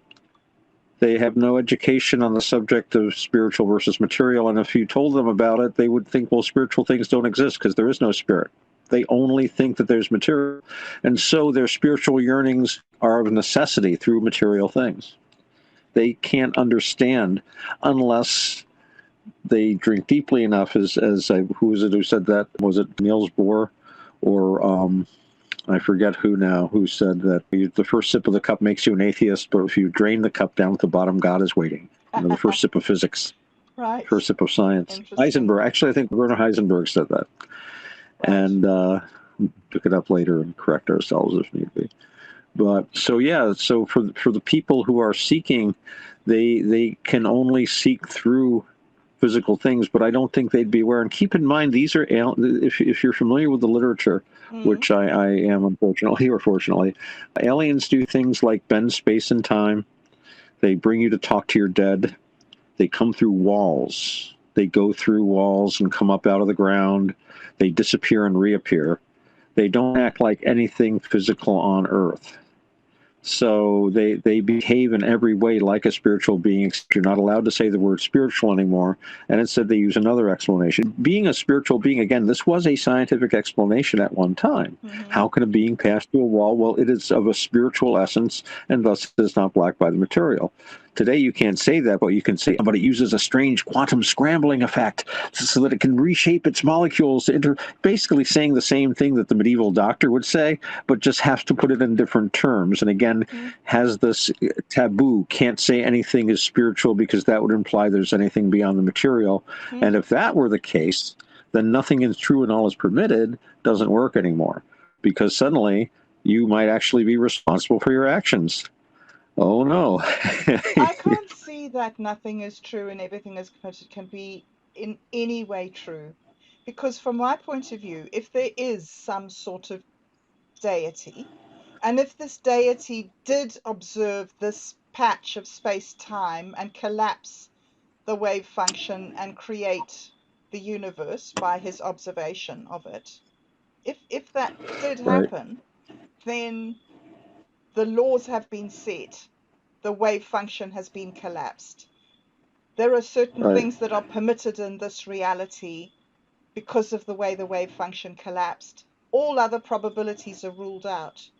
Speaker 2: They have no education on the subject of spiritual versus material, and if you told them about it, they would think, well, spiritual things don't exist because there is no spirit. They only think that there's material, and so their spiritual yearnings are of necessity through material things. they can't understand unless they drink deeply enough. Who was it who said that? Was it Niels Bohr or I forget who said that the first sip of the cup makes you an atheist, but if you drain the cup down at the bottom, God is waiting. The first sip of physics,
Speaker 1: Right.
Speaker 2: first sip of science.
Speaker 1: Interesting.
Speaker 2: Heisenberg, actually, I think Werner Heisenberg said that.
Speaker 1: Right.
Speaker 2: And pick it up later and correct ourselves if need be. But so for the people who are seeking, they can only seek through physical things, but I don't think they'd be aware. And keep in mind, these are if you're familiar with the literature, which I am, unfortunately or fortunately, aliens do things like bend space and time. They bring you to talk to your dead. They come through walls. They go through walls and come up out of the ground. They disappear and reappear. They don't act like anything physical on Earth. So they behave in every way like a spiritual being, except you're not allowed to say the word spiritual anymore. And instead they use another explanation. Being a spiritual being, again, this was a scientific explanation at one time. How can a being pass through a wall? Well, it is of a spiritual essence, and thus is not blocked by the material. Today you can't say that, but you can say, but it uses a strange quantum scrambling effect so that it can reshape its molecules, basically saying the same thing that the medieval doctor would say, but just has to put it in different terms. And again, has this taboo, can't say anything is spiritual because that would imply there's anything beyond the material. And if that were the case, then nothing is true and all is permitted doesn't work anymore, because suddenly you might actually be responsible for your actions. Oh, no.
Speaker 1: I can't see that nothing is true and everything is permitted can be in any way true. Because from my point of view, if there is some sort of deity, and if this deity did observe this patch of space-time and collapse the wave function and create the universe by his observation of it, if that did
Speaker 2: Right.
Speaker 1: happen, then the laws have been set. The wave function has been collapsed. There are certain
Speaker 2: Right.
Speaker 1: things that are permitted in this reality because of the way the wave function collapsed. All other probabilities are ruled out.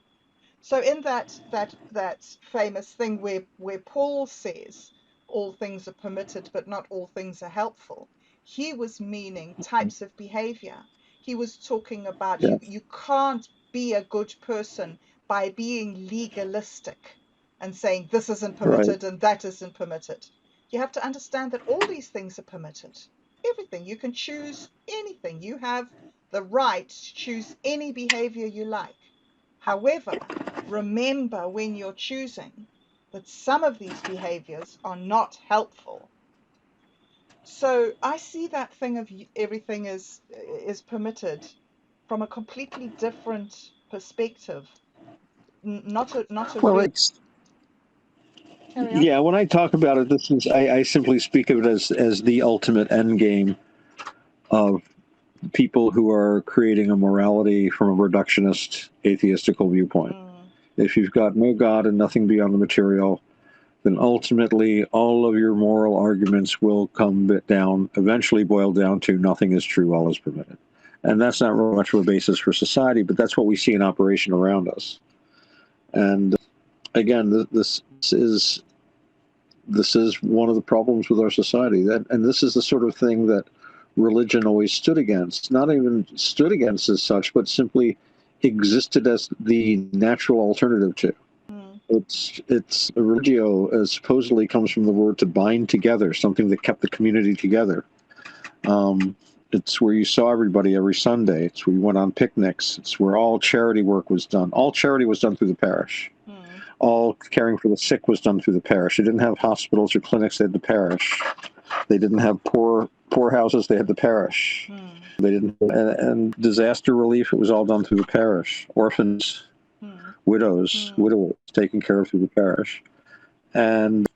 Speaker 1: So in that famous thing where Paul says all things are permitted, but not all things are helpful, he was meaning types of behavior. He was talking about
Speaker 2: Yeah.
Speaker 1: you can't be a good person by being legalistic and saying this isn't permitted and that isn't permitted. You have to understand that all these things are permitted. Everything. You can choose anything. You have the right to choose any behavior you like. However, remember when you're choosing that some of these behaviors are not helpful. So I see that thing of everything is permitted from a completely different perspective. Not a
Speaker 2: Well,
Speaker 1: very
Speaker 2: it's
Speaker 1: carry on.
Speaker 2: yeah. When I talk about it, I simply speak of it as the ultimate end game of people who are creating a morality from a reductionist, atheistical viewpoint. If you've got no God and nothing beyond the material, then ultimately all of your moral arguments will eventually boil down to nothing is true, all is permitted. And that's not really much of a basis for society, but that's what we see in operation around us. And again, this is one of the problems with our society. And this is the sort of thing that religion always stood against. Not even stood against as such, but simply existed as the natural alternative to. It's religio supposedly comes from the word to bind together, something that kept the community together. It's where you saw everybody every Sunday. It's where you went on picnics. It's where all charity work was done. All charity was done through the parish. All caring for the sick was done through the parish. They didn't have hospitals or clinics. They had the parish. They didn't have poor houses. They had the parish. They didn't, and disaster relief. It was all done through the parish. Orphans, widowers, taken care of through the parish, and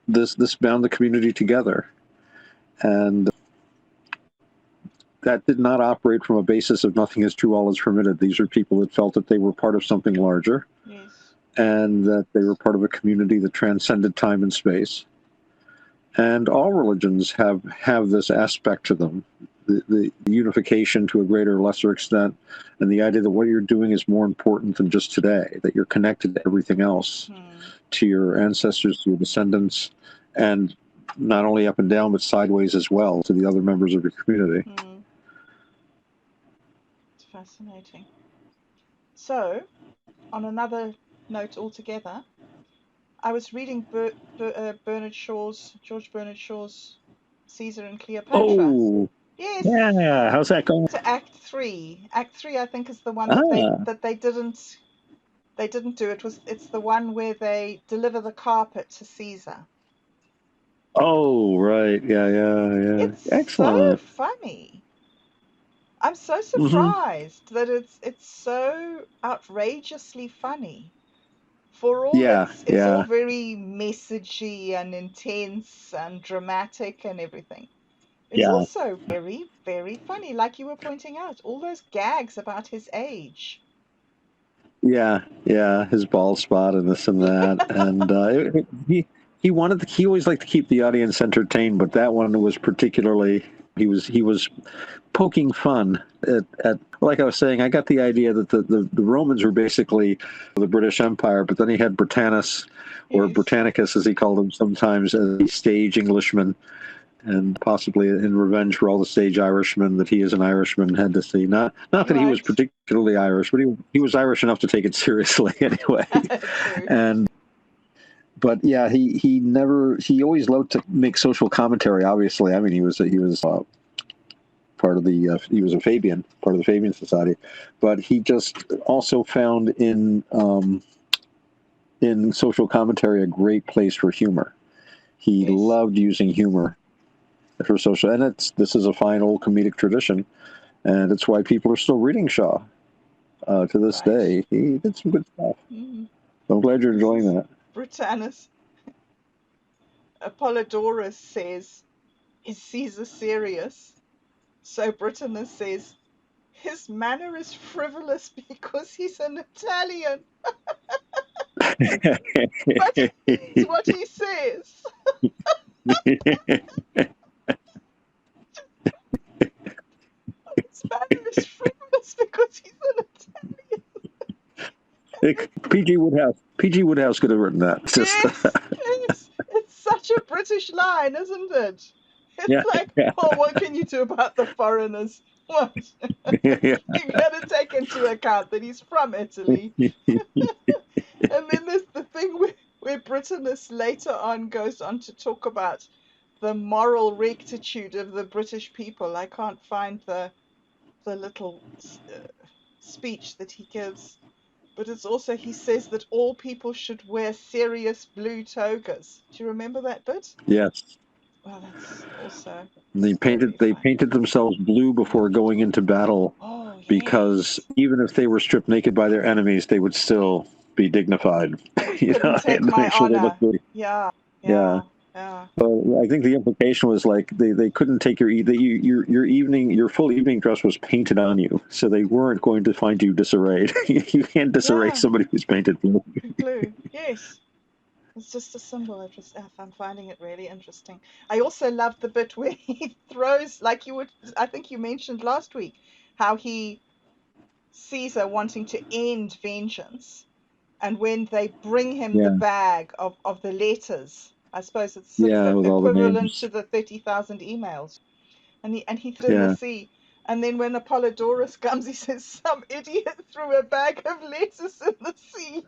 Speaker 2: this bound the community together, and that did not operate from a basis of nothing is true, all is permitted. These are people that felt that they were part of something larger, and that they were part of a community that transcended time and space. And all religions have this aspect to them, the unification to a greater or lesser extent, and the idea that what you're doing is more important than just today, that you're connected to everything else, to your ancestors, to your descendants, and not only up and down, but sideways as well to the other members of your community.
Speaker 1: It's fascinating. So, on another note altogether, I was reading George Bernard Shaw's Caesar and Cleopatra.
Speaker 2: Oh,
Speaker 1: Yes.
Speaker 2: yeah. How's that going?
Speaker 1: To Act 3. Act 3, I think, is the one
Speaker 2: Ah,
Speaker 1: that they didn't do. It's the one where they deliver the carpet to Caesar.
Speaker 2: oh, right. Yeah.
Speaker 1: It's so
Speaker 2: Excellent.
Speaker 1: funny. I'm so
Speaker 2: Hmm.
Speaker 1: surprised that it's so outrageously funny. For all
Speaker 2: Yeah,
Speaker 1: it's all
Speaker 2: yeah,
Speaker 1: very messagey and intense and dramatic and everything. It's
Speaker 2: yeah.
Speaker 1: also very, very funny, like you were pointing out, all those gags about his age.
Speaker 2: Yeah, his bald spot and this and that, and he always liked to keep the audience entertained, but that one was particularly he was poking fun at like I was saying. I got the idea that the Romans were basically the British Empire, but then he had Britannicus, or
Speaker 1: Yes,
Speaker 2: Britannicus as he called him sometimes, as a stage Englishman, and possibly in revenge for all the stage Irishmen that he as an Irishman had to see. Not that he was
Speaker 1: right.
Speaker 2: particularly Irish, but he was Irish enough to take it seriously anyway.
Speaker 1: True.
Speaker 2: And but yeah, he always loved to make social commentary. Obviously, I mean he was part of the he was a Fabian, part of the Fabian Society, but he just also found in social commentary a great place for humor. He
Speaker 1: Yes,
Speaker 2: loved using humor for social, and this is a fine old comedic tradition, and it's why people are still reading Shaw to this
Speaker 1: right.
Speaker 2: day. He did some good stuff.
Speaker 1: Mm.
Speaker 2: So I'm glad you're
Speaker 1: This
Speaker 2: enjoying
Speaker 1: is
Speaker 2: that.
Speaker 1: Britannicus. Apollodorus says, "Is Caesar serious?" So Britannicus says, "His manner is frivolous because he's an Italian." But he means what he says. His manner is frivolous because he's an
Speaker 2: PG Woodhouse could have written that. It's just
Speaker 1: Yes, yes. It's such a British line, isn't it? It's
Speaker 2: yeah,
Speaker 1: like,
Speaker 2: yeah,
Speaker 1: oh, what can you do about the foreigners? What?
Speaker 2: yeah.
Speaker 1: You got to take into account that he's from Italy. And then there's the thing where Britannicus later on goes on to talk about the moral rectitude of the British people. I can't find the little speech that he gives, but it's also he says that all people should wear serious blue togas. Do you remember that bit?
Speaker 2: Yes.
Speaker 1: Well, that's also
Speaker 2: They
Speaker 1: very funny.
Speaker 2: painted themselves blue before going into battle
Speaker 1: Oh,
Speaker 2: because
Speaker 1: yes.
Speaker 2: even if they were stripped naked by their enemies, they would still be dignified.
Speaker 1: They couldn't
Speaker 2: They had
Speaker 1: take
Speaker 2: to
Speaker 1: my
Speaker 2: make sure they looked
Speaker 1: honor.
Speaker 2: good.
Speaker 1: Yeah,
Speaker 2: Yeah.
Speaker 1: yeah, yeah.
Speaker 2: So I think the implication was like they couldn't take your full evening dress was painted on you, so they weren't going to find you disarrayed. You can't disarray
Speaker 1: Yeah,
Speaker 2: somebody who's painted blue.
Speaker 1: blue. Yes. It's just a symbol. I'm finding it really interesting. I also love the bit where he throws, like you would, I think you mentioned last week, how he Caesar wanting to end vengeance, and when they bring him the
Speaker 2: Yeah,
Speaker 1: bag of the letters, I suppose it's
Speaker 2: yeah, with all the
Speaker 1: equivalent to
Speaker 2: names.
Speaker 1: the 30,000 emails, and he threw in the
Speaker 2: Yeah.
Speaker 1: sea. And then when Apollodorus comes, he says, "Some idiot threw a bag of letters in the sea."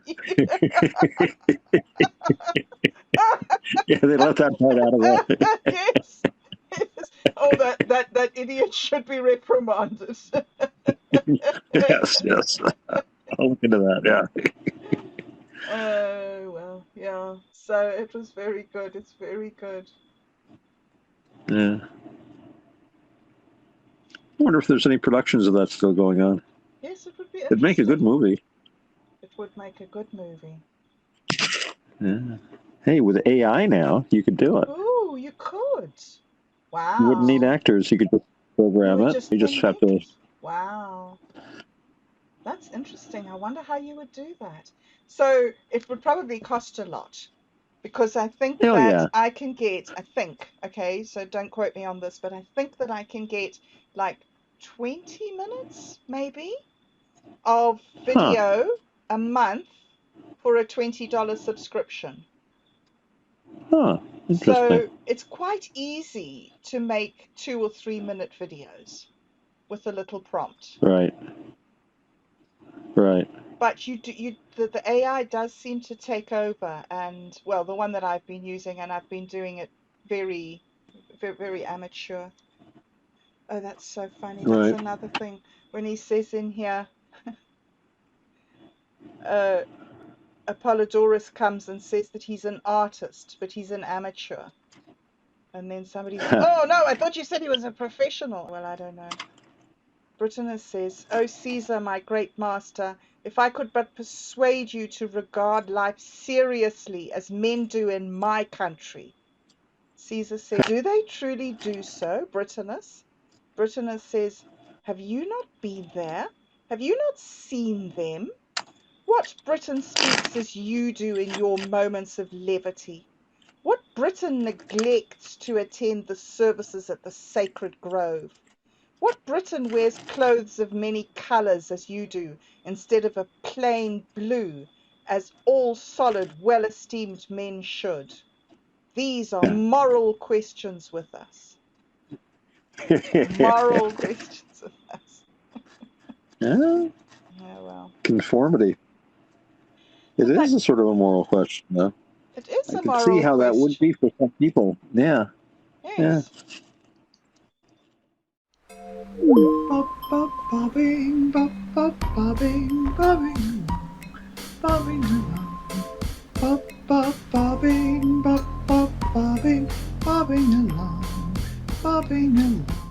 Speaker 2: Yeah, they left that part out of that.
Speaker 1: Yes. Yes. Oh, that idiot should be reprimanded.
Speaker 2: Yes. I'll look into that. Yeah.
Speaker 1: Oh, well, yeah. So it was very good. It's very good.
Speaker 2: Yeah. I wonder if there's any productions of that still going on.
Speaker 1: Yes, it would be
Speaker 2: It'd make a good
Speaker 1: interesting.
Speaker 2: movie.
Speaker 1: It would make a good movie.
Speaker 2: Yeah. Hey, with AI now, you could do it.
Speaker 1: Oh, you could.
Speaker 2: You wouldn't need
Speaker 1: Wow.
Speaker 2: actors. You could just
Speaker 1: You
Speaker 2: program
Speaker 1: would
Speaker 2: it.
Speaker 1: just
Speaker 2: You just
Speaker 1: ping
Speaker 2: have
Speaker 1: it.
Speaker 2: to.
Speaker 1: Wow. That's interesting. I wonder how you would do that. So it would probably cost a lot because I think
Speaker 2: Oh
Speaker 1: that
Speaker 2: yeah.
Speaker 1: I can get, I think, okay, so don't quote me on this, but I think that I can get like 20 minutes maybe of
Speaker 2: Huh.
Speaker 1: video a month for a $20 subscription.
Speaker 2: Huh. Interesting.
Speaker 1: So it's quite easy to make 2 or 3 minute videos with a little prompt.
Speaker 2: Right. Right.
Speaker 1: But the AI does seem to take over, and well, the one that I've been using, and I've been doing it very, very, very amateur. Oh, that's so funny. That's
Speaker 2: Right.
Speaker 1: another thing when he says in here, uh, Apollodorus comes and says that he's an artist, but he's an amateur. And then somebody says, "Oh no, I thought you said he was a professional." Well, I don't know. Britannis says, "O Caesar, my great master, if I could but persuade you to regard life seriously as men do in my country." Caesar says, "Do they truly do so, Britannis?" Britannis says, "Have you not been there? Have you not seen them? What Briton speaks as you do in your moments of levity? What Briton neglects to attend the services at the sacred grove? What Briton wears clothes of many colours as you do, instead of a plain blue, as all solid, well-esteemed men should? These are moral questions with us. Moral questions with us."
Speaker 2: Yeah.
Speaker 1: Oh, well.
Speaker 2: Conformity. It
Speaker 1: But
Speaker 2: is a sort of a moral question, though.
Speaker 1: it is
Speaker 2: I
Speaker 1: a
Speaker 2: could see
Speaker 1: moral
Speaker 2: how that would
Speaker 1: question.
Speaker 2: be for some people. Yeah. Yeah.
Speaker 1: Yes. Bob, bob, bobbing, bob, bob, bobbing, bobbing, bobbing along. Bob, bob, bobbing, bob, bob, bobbing, bobbing along, bobbing along.